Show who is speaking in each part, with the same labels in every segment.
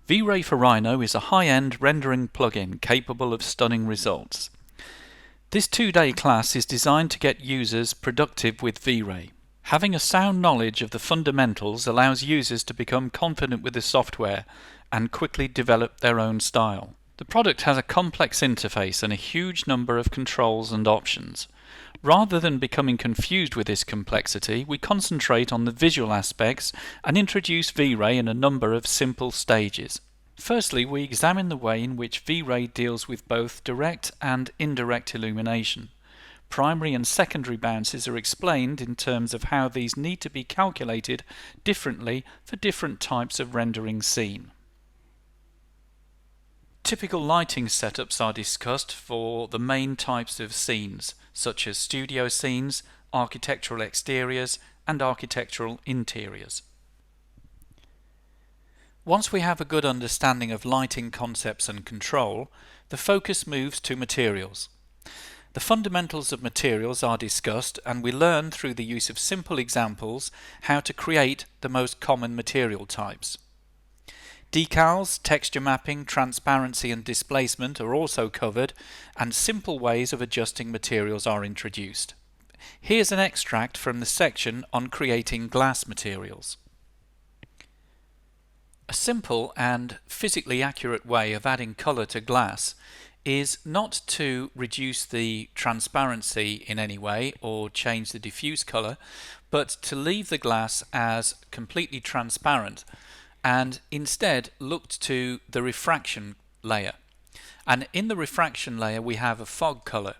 Speaker 1: V-Ray for Rhino is a high-end rendering plugin capable of stunning results. This two-day class is designed to get users productive with V-Ray. Having a sound knowledge of the fundamentals allows users to become confident with the software and quickly develop their own style. The product has a complex interface and a huge number of controls and options. Rather than becoming confused with this complexity, we concentrate on the visual aspects and introduce V-Ray in a number of simple stages. Firstly, we examine the way in which V-Ray deals with both direct and indirect illumination. Primary and secondary bounces are explained in terms of how these need to be calculated differently for different types of rendering scene. Typical lighting setups are discussed for the main types of scenes, such as studio scenes, architectural exteriors, and architectural interiors. Once we have a good understanding of lighting concepts and control, the focus moves to materials. The fundamentals of materials are discussed, and we learn through the use of simple examples how to create the most common material types. Decals, texture mapping, transparency and displacement are also covered, and simple ways of adjusting materials are introduced. Here's an extract from the section on creating glass materials. A simple and physically accurate way of adding color to glass is not to reduce the transparency in any way or change the diffuse color, but to leave the glass as completely transparent and instead looked to the refraction layer. And in the refraction layer we have a fog color.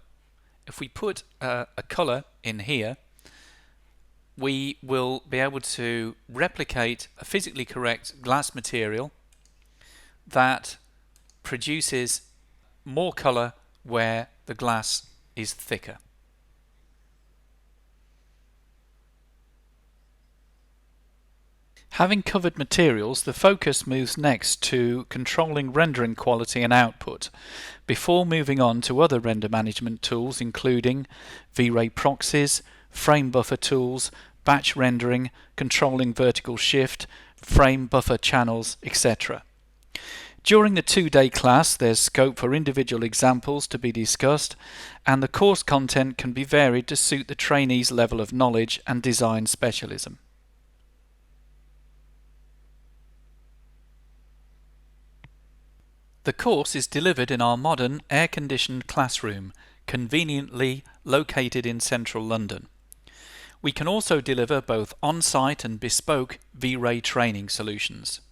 Speaker 1: If we put a color in here, we will be able to replicate a physically correct glass material that produces more color where the glass is thicker. Having covered materials, the focus moves next to controlling rendering quality and output, before moving on to other render management tools including V-Ray proxies, frame buffer tools, batch rendering, controlling vertical shift, frame buffer channels, etc. During the two-day class, there's scope for individual examples to be discussed, and the course content can be varied to suit the trainee's level of knowledge and design specialism. The course is delivered in our modern air-conditioned classroom, conveniently located in central London. We can also deliver both on-site and bespoke V-Ray training solutions.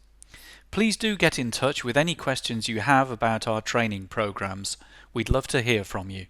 Speaker 1: Please do get in touch with any questions you have about our training programs. We'd love to hear from you.